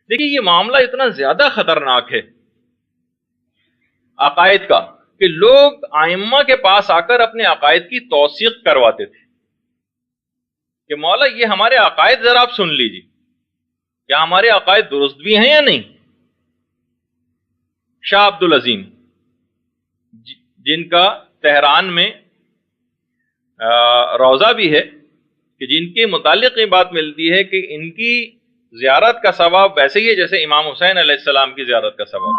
دیکھیے یہ معاملہ اتنا زیادہ خطرناک ہے عقائد کا کہ لوگ ائمہ کے پاس آ کر اپنے عقائد کی توثیق کرواتے تھے کہ مولا یہ ہمارے عقائد ذرا آپ سن لیجیے، کیا ہمارے عقائد درست بھی ہیں یا نہیں؟ شاہ عبد العظیم جن کا تہران میں روضہ بھی ہے، کہ جن کے متعلق یہ بات ملتی ہے کہ ان کی زیارت کا ثواب ویسے ہی ہے جیسے امام حسین علیہ السلام کی زیارت کا ثواب۔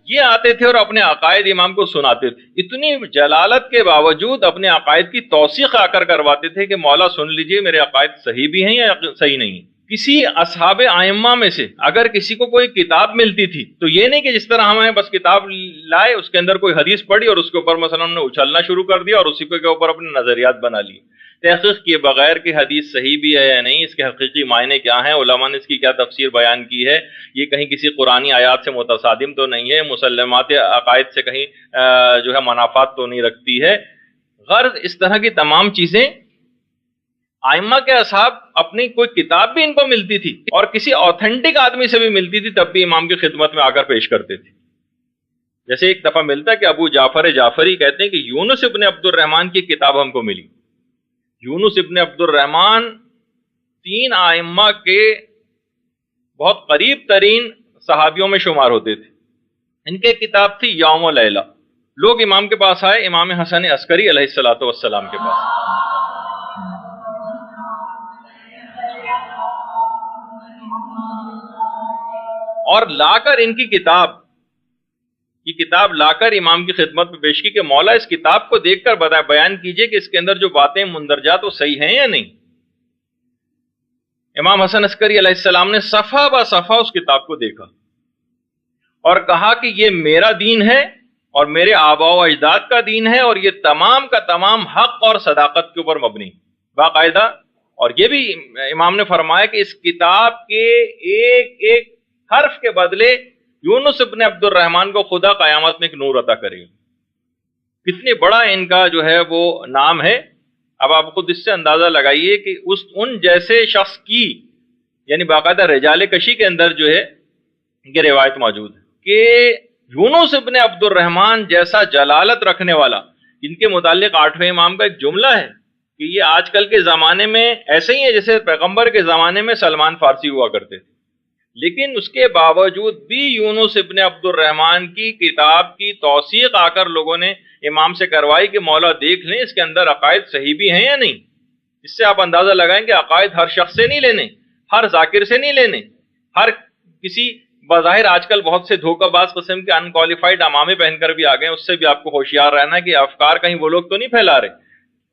یہ آتے تھے اور اپنے عقائد امام کو سناتے تھے، اتنی جلالت کے باوجود اپنے عقائد کی توثیق آ کر کرواتے تھے کہ مولا سن لیجئے میرے عقائد صحیح بھی ہیں یا صحیح نہیں ہیں۔ کسی اصحاب ائمہ میں سے اگر کسی کو کوئی کتاب ملتی تھی تو یہ نہیں کہ جس طرح ہمیں بس کتاب لائے اس کے اندر کوئی حدیث پڑھی اور اس کے اوپر مثلا ہم نے اچھلنا شروع کر دیا اور اسی کے اوپر اپنے نظریات بنا لیے، تحقیق کیے بغیر کہ حدیث صحیح بھی ہے یا نہیں، اس کے حقیقی معنی کیا ہیں، علماء نے اس کی کیا تفسیر بیان کی ہے، یہ کہیں کسی قرآنی آیات سے متصادم تو نہیں ہے، مسلمات عقائد سے کہیں جو ہے منافات تو نہیں رکھتی ہے۔ غرض اس طرح کی تمام چیزیں ائمہ کے اصحاب اپنی کوئی کتاب بھی ان کو ملتی تھی اور کسی آتھینٹک آدمی سے بھی ملتی تھی تب بھی امام کی خدمت میں آ کر پیش کرتے تھے۔ جیسے ایک دفعہ ملتا ہے کہ ابو جعفر جعفری کہتے ہیں کہ یونس ابن عبد الرحمن کی کتاب ہم کو ملی۔ یونس ابن عبد الرحمن 3 ائمہ کے بہت قریب ترین صحابیوں میں شمار ہوتے تھے، ان کے کتاب تھی یوم و لیلہ۔ لوگ امام کے پاس آئے، امام حسن عسکری علیہ الصلوۃ والسلام کے پاس، اور لا کر ان کی کتاب لا کر امام کی خدمت میں پیش کی کہ مولا اس کتاب کو دیکھ کر بیان کیجئے کہ اس کے اندر جو باتیں مندرجات وہ صحیح ہیں یا نہیں۔ امام حسن عسکری علیہ السلام نے صفحہ بہ صفحہ اس کتاب کو دیکھا اور کہا کہ یہ میرا دین ہے اور میرے آباء و اجداد کا دین ہے اور یہ تمام کا تمام حق اور صداقت کے اوپر مبنی باقاعدہ۔ اور یہ بھی امام نے فرمایا کہ اس کتاب کے ایک ایک حرف کے بدلے یونس ابن عبد الرحمن کو خدا قیامت میں ایک نور عطا کرے گا۔ کتنی بڑا ان کا جو ہے وہ نام ہے۔ اب آپ خود اس سے اندازہ لگائیے کہ ان جیسے شخص کی یعنی باقاعدہ رجال کشی کے اندر جو ہے یہ روایت موجود ہے کہ یونس ابن عبد الرحمن جیسا جلالت رکھنے والا، جن کے متعلق 8ویں امام کا ایک جملہ ہے کہ یہ آج کل کے زمانے میں ایسے ہی ہے جیسے پیغمبر کے زمانے میں سلمان فارسی ہوا کرتے تھے، لیکن اس کے باوجود بھی یونس ابن عبد الرحمن کی کتاب کی توثیق آ کر لوگوں نے امام سے کروائی کہ مولا دیکھ لیں اس کے اندر عقائد صحیح بھی ہیں یا نہیں۔ اس سے آپ اندازہ لگائیں کہ عقائد ہر شخص سے نہیں لینے، ہر ذاکر سے نہیں لینے، ہر کسی بظاہر آج کل بہت سے دھوکہ باز قسم کے انکوالیفائڈ امامے پہن کر بھی آ گئے، اس سے بھی آپ کو ہوشیار رہنا ہے کہ افکار کہیں وہ لوگ تو نہیں پھیلا رہے۔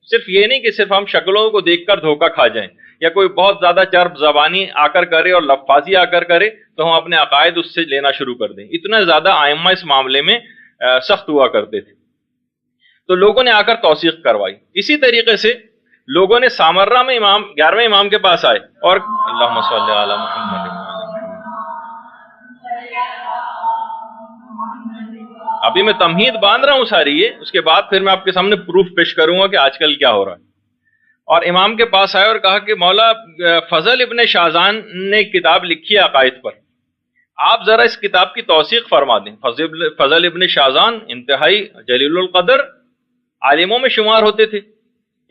صرف یہ نہیں کہ صرف ہم شکلوں کو دیکھ کر دھوکہ کھا جائیں یا کوئی بہت زیادہ چرب زبانی آ کر کرے اور لفاظی آ کر کرے تو ہم اپنے عقائد اس سے لینا شروع کر دیں۔ اتنا زیادہ ائمہ اس معاملے میں سخت ہوا کرتے تھے، تو لوگوں نے آ کر توثیق کروائی۔ اسی طریقے سے لوگوں نے سامرہ میں 11ویں امام کے پاس آئے اور اللہم صلی علی محمد۔ ابھی میں تمہید باندھ رہا ہوں ساری یہ، اس کے بعد پھر میں آپ کے سامنے پروف پیش کروں گا کہ آج کل کیا ہو رہا ہے۔ اور امام کے پاس آئے اور کہا کہ مولا فضل ابن شاذان نے کتاب لکھی ہے عقائد پر، آپ ذرا اس کتاب کی توثیق فرما دیں۔ فضل ابن شاذان انتہائی جلیل القدر عالموں میں شمار ہوتے تھے۔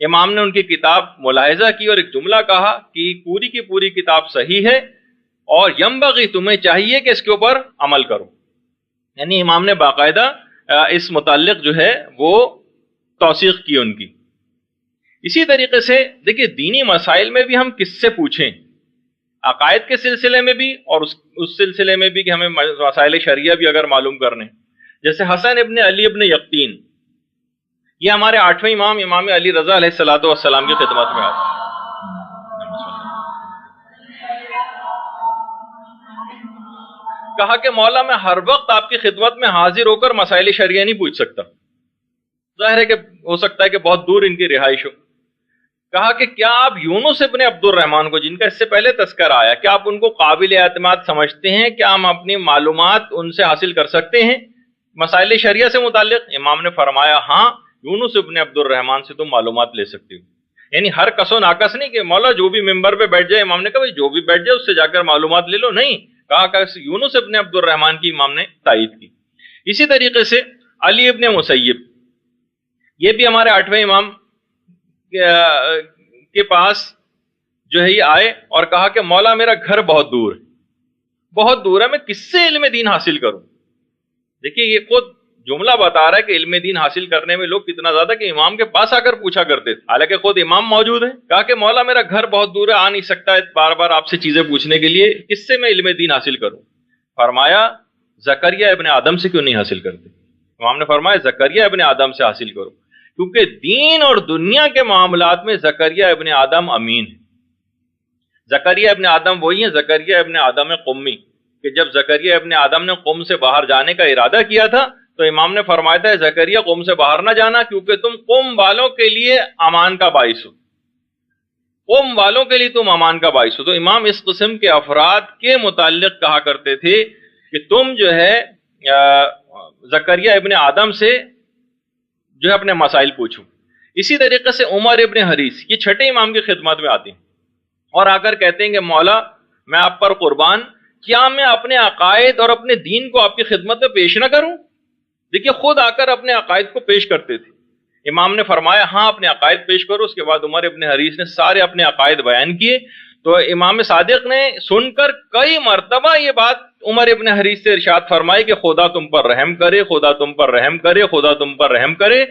امام نے ان کی کتاب ملاحظہ کی اور ایک جملہ کہا کہ پوری کی پوری کتاب صحیح ہے اور ینبغی تمہیں چاہیے کہ اس کے اوپر عمل کرو۔ یعنی امام نے باقاعدہ اس متعلق جو ہے وہ توثیق کی ان کی۔ اسی طریقے سے دیکھیے دینی مسائل میں بھی ہم کس سے پوچھیں، عقائد کے سلسلے میں بھی اور اس سلسلے میں بھی کہ ہمیں مسائل شرعیہ بھی اگر معلوم کرنے، جیسے حسن ابن علی ابن یقطین، یہ ہمارے 8ویں امام امام علی رضا علیہ الصلوۃ والسلام کی خدمت میں آتے ہیں۔ کہا کہ مولا میں ہر وقت آپ کی خدمت میں حاضر ہو کر مسائل شرعیہ نہیں پوچھ سکتا، ظاہر ہے کہ ہو سکتا ہے کہ بہت دور ان کی رہائش ہو۔ کہا کہ کیا آپ یونس ابن عبد الرحمن کو، جن کا اس سے پہلے تذکرہ آیا، کیا آپ ان کو قابل اعتماد سمجھتے ہیں؟ کیا ہم اپنی معلومات ان سے حاصل کر سکتے ہیں مسائل شرعیہ سے متعلق؟ امام نے فرمایا ہاں، یونس ابن عبد الرحمن سے تم معلومات لے سکتے ہو. یعنی ہر کس و ناقص نہیں کہ مولا جو بھی ممبر پہ بیٹھ جائے. امام نے کہا جو بھی بیٹھ جائے اس سے جا کر معلومات لے لو. نہیں، کہا کہ یونس ابن عبد الرحمن کی امام نے تائید کی. اسی طریقے سے علی ابن مسیب، یہ بھی ہمارے 8ویں امام کے پاس جو ہے یہ آئے اور کہا کہ مولا میرا گھر بہت دور ہے، بہت دور ہے، میں کس سے علم دین حاصل کروں. دیکھیے یہ خود جملہ بتا رہا ہے کہ علم دین حاصل کرنے میں لوگ کتنا زیادہ کہ امام کے پاس آ کر پوچھا کرتے تھے، حالانکہ خود امام موجود ہے. کہا کہ مولا میرا گھر بہت دور ہے، آ نہیں سکتا ہے بار بار آپ سے چیزیں پوچھنے کے لیے، کس سے میں علم دین حاصل کروں. فرمایا زکریا ابن آدم سے کیوں نہیں حاصل کرتے. امام نے فرمایا زکریا ابن آدم سے حاصل کرو، کیونکہ دین اور دنیا کے معاملات میں زکریا ابن آدم امین ہے. زکریا ابن آدم وہی ہیں زکریا ابن آدم قمی، کہ جب زکریا ابن آدم نے قم سے باہر جانے کا ارادہ کیا تھا تو امام نے فرمایا تھا زکریا قم سے باہر نہ جانا، کیونکہ تم قم والوں کے لیے امان کا باعث ہو، قم والوں کے لیے تم امان کا باعث ہو. تو امام اس قسم کے افراد کے متعلق کہا کرتے تھے کہ تم جو ہے زکریا ابن آدم سے جو ہے اپنے مسائل پوچھو. اسی طریقے سے عمر ابن حریث، یہ چھٹے امام کی خدمت میں آتے ہیں اور آ کر کہتے ہیں کہ مولا میں آپ پر قربان، کیا میں اپنے عقائد اور اپنے دین کو آپ کی خدمت میں پیش نہ کروں. دیکھیے خود آ کر اپنے عقائد کو پیش کرتے تھے. امام نے فرمایا ہاں اپنے عقائد پیش کرو. اس کے بعد عمر ابن حریث نے سارے اپنے عقائد بیان کیے. تو امام صادق نے سن کر کئی مرتبہ یہ بات عمر ابن حریث سے ارشاد فرمائی کہ خدا تم پر رحم کرے، خدا تم پر رحم کرے، خدا تم پر رحم کرے.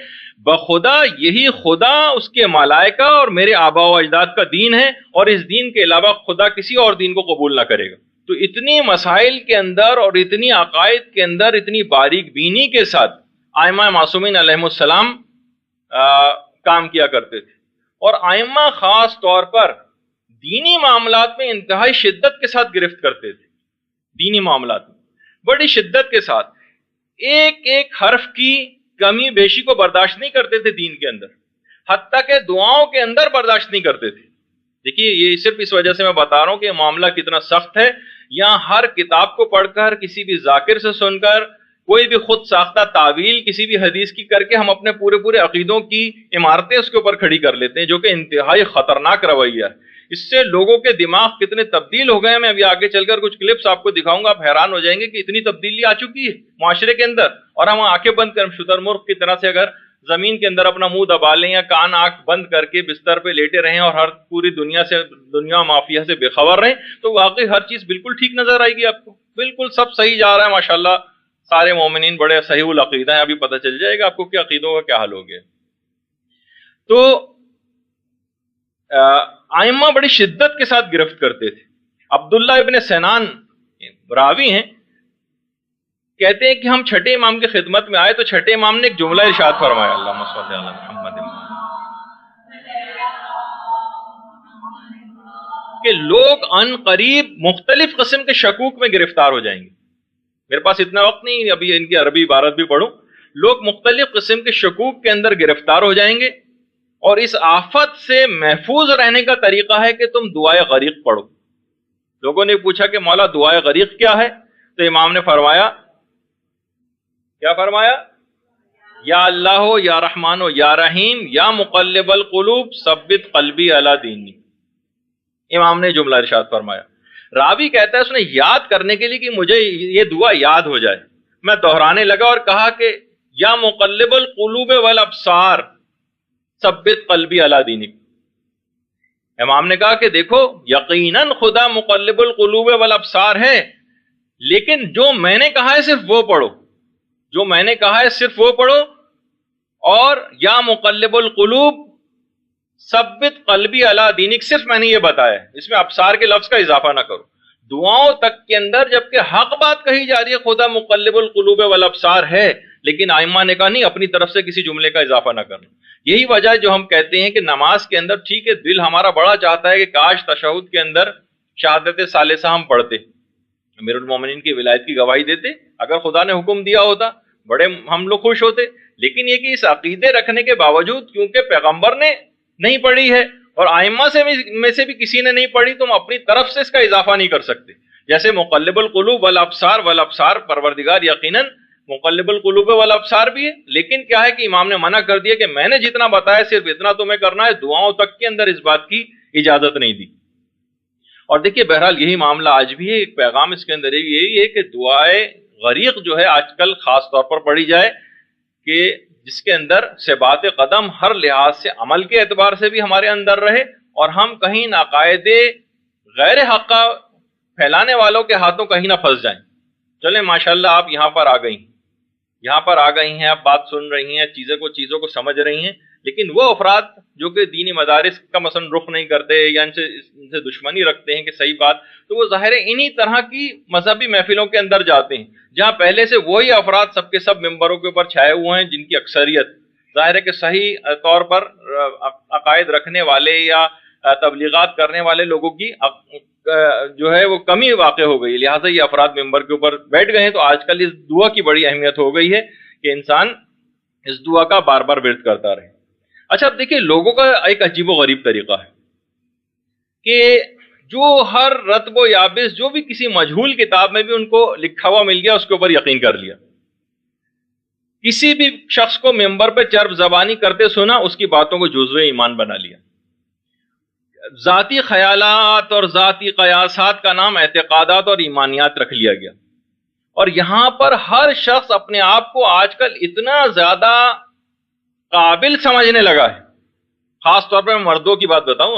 بخدا یہی خدا، اس کے ملائکہ اور میرے آباء و اجداد کا دین ہے، اور اس دین کے علاوہ خدا کسی اور دین کو قبول نہ کرے گا. تو اتنی مسائل کے اندر اور اتنی عقائد کے اندر اتنی باریک بینی کے ساتھ ائمہ معصومین علیہم السلام کام کیا کرتے تھے. اور ائمہ خاص طور پر دینی معاملات میں انتہائی شدت کے ساتھ گرفت کرتے تھے. دینی معاملات میں بڑی شدت کے ساتھ ایک ایک حرف کی کمی بیشی کو برداشت نہیں کرتے تھے دین کے اندر، حتیٰ کہ دعاؤں کے اندر برداشت نہیں کرتے تھے. دیکھیے یہ صرف اس وجہ سے میں بتا رہا ہوں کہ یہ معاملہ کتنا سخت ہے. یہاں ہر کتاب کو پڑھ کر، کسی بھی ذاکر سے سن کر، کوئی بھی خود ساختہ تعویل کسی بھی حدیث کی کر کے ہم اپنے پورے عقیدوں کی عمارتیں اس کے اوپر کھڑی کر لیتے ہیں، جو کہ انتہائی خطرناک رویہ ہے. اس سے لوگوں کے دماغ کتنے تبدیل ہو گئے ہیں. میں ابھی آگے چل کر کچھ کلپس آپ کو دکھاؤں گا، آپ حیران ہو جائیں گے کہ اتنی تبدیلی آ چکی ہے معاشرے کے اندر. اور ہم آنکھیں بند کر شتر مرغ کی طرح سے اگر زمین کے اندر اپنا منہ دبا لیں یا کان آنکھ بند کر کے بستر پہ لیٹے رہیں اور ہر پوری دنیا مافیا سے بے خبر رہیں، تو واقعی ہر چیز بالکل ٹھیک نظر آئے گی آپ کو. بالکل سب صحیح جا رہا ہے ماشاءاللہ، سارے مومنین بڑے صحیح العقیدہ ہیں. ابھی پتہ چل جائے گا آپ کو کہ عقیدوں کا کیا حال ہو گیا. تو ائمہ بڑی شدت کے ساتھ گرفت کرتے تھے. عبداللہ ابن سنان راوی ہیں، کہتے ہیں کہ ہم چھٹے امام کی خدمت میں آئے تو چھٹے امام نے ایک جملہ ارشاد فرمایا، اللہم صلی علی محمد، کہ لوگ ان قریب مختلف قسم کے شکوک میں گرفتار ہو جائیں گے. میرے پاس اتنا وقت نہیں ابھی ان کی عربی عبارت بھی پڑھوں. لوگ مختلف قسم کے شکوک کے اندر گرفتار ہو جائیں گے، اور اس آفت سے محفوظ رہنے کا طریقہ ہے کہ تم دعائے غریق پڑھو. لوگوں نے پوچھا کہ مولا دعائے غریق کیا ہے؟ تو امام نے فرمایا، کیا فرمایا؟ یا اللہ ہو، یا رحمان ہو، یا رحیم، یا مقلب القلوب ثبت قلبی علی دینی. امام نے جملہ ارشاد فرمایا. راوی کہتا ہے اس نے یاد کرنے کے لیے کہ مجھے یہ دعا یاد ہو جائے، میں دہرانے لگا اور کہا کہ یا مقلب القلوب والابصار ثبت قلبی علی دینک. امام نے کہا کہ دیکھو یقیناً خدا مقلب القلوب والابصار ہے، لیکن جو میں نے کہا ہے صرف وہ پڑھو، جو میں نے کہا ہے صرف وہ پڑھو. اور یا مقلب القلوب ثبت قلبی علی دینک صرف میں نے یہ بتایا ہے، اس میں ابصار کے لفظ کا اضافہ نہ کرو. دعاؤں تک کے اندر جبکہ حق بات کہی جا رہی ہے، خدا مقلب القلوب والابصار ہے، لیکن ائمہ نے کہا نہیں، اپنی طرف سے کسی جملے کا اضافہ نہ کرنا. یہی وجہ ہے جو ہم کہتے ہیں کہ نماز کے اندر ٹھیک ہے دل ہمارا بڑا چاہتا ہے کہ کاش تشہد کے اندر شہادت ثالثہ ہم پڑھتے، امیر المومنین کی ولایت کی گواہی دیتے، اگر خدا نے حکم دیا ہوتا بڑے ہم لوگ خوش ہوتے. لیکن یہ کہ اس عقیدے رکھنے کے باوجود کیونکہ پیغمبر نے نہیں پڑھی ہے اور ائمہ میں سے بھی کسی نے نہیں پڑھی، تم اپنی طرف سے اس کا اضافہ نہیں کر سکتے. جیسے مقلب القلوب والابصار، والابصار پروردگار یقیناً مقلب القلوب والابصار بھی ہے، لیکن کیا ہے کہ امام نے منع کر دیا کہ میں نے جتنا بتایا صرف اتنا تمہیں کرنا ہے، دعاؤں تک کے اندر اس بات کی اجازت نہیں دی۔ اور دیکھیے بہرحال یہی معاملہ آج بھی ہے، ایک پیغام اس کے اندر یہی ہے کہ دعائے غریق جو ہے آج کل خاص طور پر پڑھی جائے، کہ جس کے اندر ثبات قدم ہر لحاظ سے عمل کے اعتبار سے بھی ہمارے اندر رہے، اور ہم کہیں عقائد غیر حقہ پھیلانے والوں کے ہاتھوں کہیں نہ پھنس جائیں۔ چلیں ماشاءاللہ آپ یہاں پر آ گئی ہیں، آپ بات سن رہی ہیں، چیزوں کو سمجھ رہی ہیں، لیکن وہ افراد جو کہ دینی مدارس کا مثلا رخ نہیں کرتے یا ان سے دشمنی رکھتے ہیں کہ صحیح بات، تو وہ ظاہر ہے انہی طرح کی مذہبی محفلوں کے اندر جاتے ہیں جہاں پہلے سے وہی افراد سب کے سب ممبروں کے اوپر چھائے ہوئے ہیں، جن کی اکثریت ظاہر ہے کہ صحیح طور پر عقائد رکھنے والے یا تبلیغات کرنے والے لوگوں کی جو ہے وہ کمی واقع ہو گئی، لہٰذا یہ افراد ممبر کے اوپر بیٹھ گئے ہیں۔ تو آج کل اس دعا کی بڑی اہمیت ہو گئی ہے کہ انسان اس دعا کا بار بار ورد کرتا رہے۔ اچھا اب دیکھیے لوگوں کا ایک عجیب و غریب طریقہ ہے کہ جو ہر رتب و یابس جو بھی کسی مجہول کتاب میں بھی ان کو لکھا ہوا مل گیا اس کے اوپر یقین کر لیا، کسی بھی شخص کو ممبر پہ چرب زبانی کرتے سنا اس کی باتوں کو جزو ایمان بنا لیا، ذاتی خیالات اور ذاتی قیاسات کا نام اعتقادات اور ایمانیات رکھ لیا گیا، اور یہاں پر ہر شخص اپنے آپ کو آج کل اتنا زیادہ قابل سمجھنے لگا ہے، خاص طور پر میں مردوں کی بات بتاؤں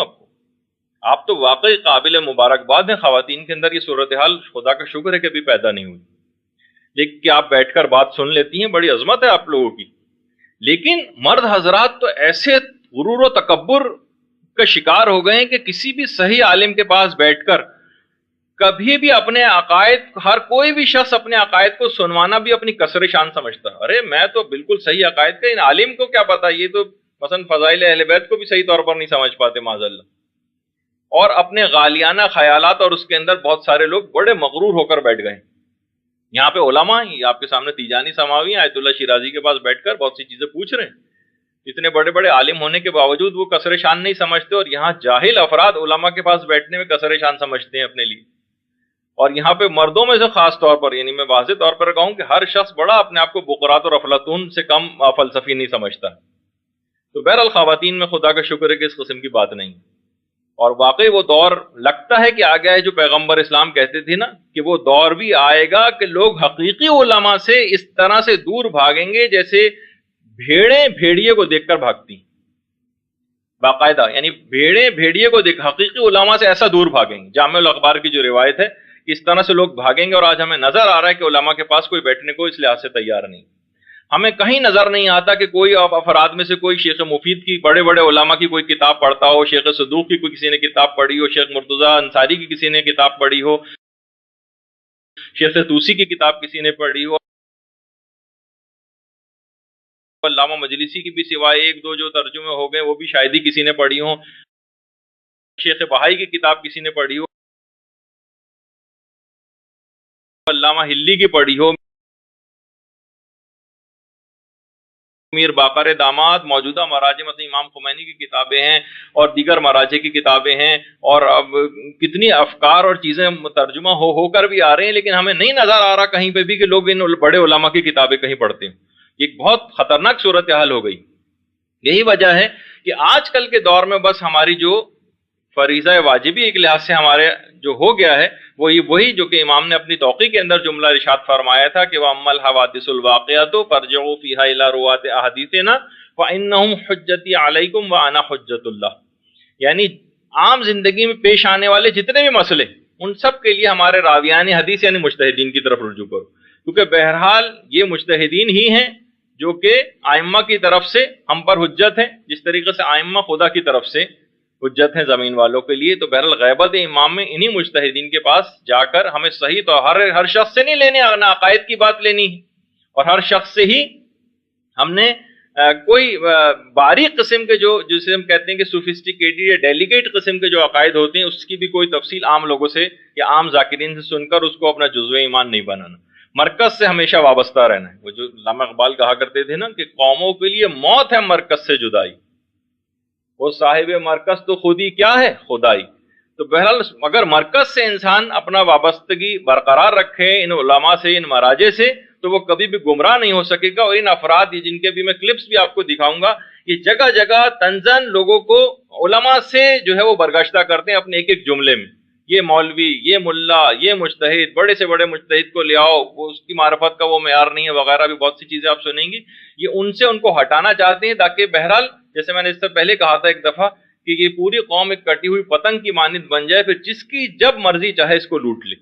آپ تو واقعی قابل مبارکباد ہیں، خواتین کے اندر یہ صورتحال خدا کا شکر ہے کہ ابھی پیدا نہیں ہوئی، لیکن کہ آپ بیٹھ کر بات سن لیتی ہیں، بڑی عظمت ہے آپ لوگوں کی، لیکن مرد حضرات تو ایسے غرور و تکبر کا شکار ہو گئے ہیں کہ کسی بھی صحیح عالم کے پاس بیٹھ کر کبھی بھی اپنے عقائد، ہر کوئی بھی شخص اپنے عقائد کو سنوانا بھی اپنی کسر شان سمجھتا ہے، ارے میں تو بالکل صحیح عقائد کا، ان عالم کو کیا پتا، یہ تو مثلا فضائل اہل بیت کو بھی صحیح طور پر نہیں سمجھ پاتے معاذ اللہ، اور اپنے غالیانہ خیالات، اور اس کے اندر بہت سارے لوگ بڑے مغرور ہو کر بیٹھ گئے۔ یہاں پہ علماء ہیں، آپ کے سامنے تیجانی سماوی ہیں، آیت اللہ شیرازی کے پاس بیٹھ کر بہت سی چیزیں پوچھ رہے ہیں، اتنے بڑے بڑے عالم ہونے کے باوجود وہ کسر شان نہیں سمجھتے، اور یہاں جاہل افراد علماء کے پاس بیٹھنے میں کسر شان سمجھتے ہیں اپنے لیے۔ اور یہاں پہ مردوں میں سے خاص طور پر، یعنی میں واضح طور پر کہوں کہ ہر شخص بڑا اپنے آپ کو بقرات اور افلاطون سے کم فلسفی نہیں سمجھتا۔ تو بہرحال خواتین میں خدا کا شکر ہے کہ اس قسم کی بات نہیں، اور واقعی وہ دور لگتا ہے کہ آ گیا ہے جو پیغمبر اسلام کہتے تھے نا کہ وہ دور بھی آئے گا کہ لوگ حقیقی علماء سے اس طرح سے دور بھاگیں گے جیسے بھیڑیں بھیڑیے کو دیکھ کر بھاگتی، باقاعدہ، یعنی بھیڑیں بھیڑیے کو دیکھ، حقیقی علماء سے ایسا دور بھاگیں گے۔ جامع الاخبار کی جو روایت ہے اس طرح سے لوگ بھاگیں گے، اور آج ہمیں نظر آ رہا ہے کہ علماء کے پاس کوئی بیٹھنے کو اس لحاظ سے تیار نہیں، ہمیں کہیں نظر نہیں آتا کہ کوئی افراد میں سے کوئی شیخ مفید کی، بڑے بڑے علماء کی کوئی کتاب پڑھتا ہو، شیخ صدوق کی کوئی کسی نے کتاب پڑھی ہو، شیخ مرتضی انصاری کی کسی نے کتاب پڑھی ہو، شیخ توسی کی کتاب کسی نے پڑھی ہو، علامہ مجلسی کی بھی سوائے ایک دو جو ترجمے ہو گئے وہ بھی شاید ہی کسی نے پڑھی ہو، شیخ بہائی کی کتاب کسی نے پڑھی ہو، علامہ ہلی کی پڑھی ہو، میر باقر داماد، موجودہ مراجع مثلا امام خمینی کی کتابیں ہیں اور دیگر مراجع کی کتابیں ہیں، اور اب کتنی افکار اور چیزیں ترجمہ ہو کر بھی آ رہے ہیں، لیکن ہمیں نہیں نظر آ رہا کہیں پہ بھی کہ لوگ ان بڑے علماء کی کتابیں کہیں پڑھتے ہیں۔ یہ بہت خطرناک صورتحال ہو گئی۔ یہی وجہ ہے کہ آج کل کے دور میں بس ہماری جو فریضہ واجبی ایک لحاظ سے ہمارے جو ہو گیا ہے وہی جو کہ امام نے اپنی توقیع کے اندر جملہ ارشاد فرمایا تھا کہ وَأَمَّا الْحَوَادِثُ الْوَاقِعَةُ فَارْجِعُوا فِيهَا إِلَىٰ رُوَاةِ أَحَادِيثِنَا فَإِنَّهُمْ حُجَّتِي عَلَيْكُمْ وَأَنَا حُجَّةُ اللَّهِ، یعنی عام زندگی میں پیش آنے والے جتنے بھی مسئلے ان سب کے لیے ہمارے راویان حدیث یعنی مجتہدین کی طرف رجوع کرو، کیونکہ بہرحال یہ مجتہدین ہی ہیں جو کہ ائمہ کی طرف سے ہم پر حجت ہیں، جس طریقے سے ائمہ خدا کی طرف سے حجت ہیں زمین والوں کے لیے۔ تو بہرحال غیبت امام میں انہی مجتہدین کے پاس جا کر ہمیں صحیح تو ہر شخص سے نہیں لینی، عقائد کی بات لینی ہے، اور ہر شخص سے ہی ہم نے کوئی باریک قسم کے جسے ہم کہتے ہیں کہ سوفسٹیکیٹڈ یا ڈیلیگیٹ قسم کے جو عقائد ہوتے ہیں اس کی بھی کوئی تفصیل عام لوگوں سے یا عام ذاکرین سے سن کر اس کو اپنا جزو ایمان نہیں بنانا، مرکز سے ہمیشہ وابستہ رہنا ہے۔ وہ جو علامہ اقبال کہا کرتے تھے نا کہ قوموں کے لیے موت ہے مرکز سے جدائی، وہ صاحب مرکز تو خود ہی کیا ہے خدائی۔ تو بہرحال اگر مرکز سے انسان اپنا وابستگی برقرار رکھے ان علماء سے، ان مراجع سے، تو تو وہ کبھی بھی گمراہ نہیں ہو سکے گا. اور ان افراد جن کے بھی میں کلپس بھی آپ کو دکھاؤں گا، یہ جگہ جگہ تنزن لوگوں کو علماء سے جو ہے وہ برگشتہ کرتے ہیں اپنے ایک ایک جملے میں. یہ مولوی، یہ ملا، یہ مجتہد، بڑے سے بڑے مجتہد کو لے آؤ، وہ اس کی معرفت کا وہ معیار نہیں ہے وغیرہ، بھی بہت سی چیزیں آپ سنیں گی. یہ ان سے ان کو ہٹانا چاہتے ہیں تاکہ بہرحال جیسے میں نے اس سے پہلے کہا تھا ایک دفعہ کہ یہ پوری قوم ایک کٹی ہوئی پتنگ کی مانند بن جائے، پھر جس کی جب مرضی چاہے اس کو لوٹ لے.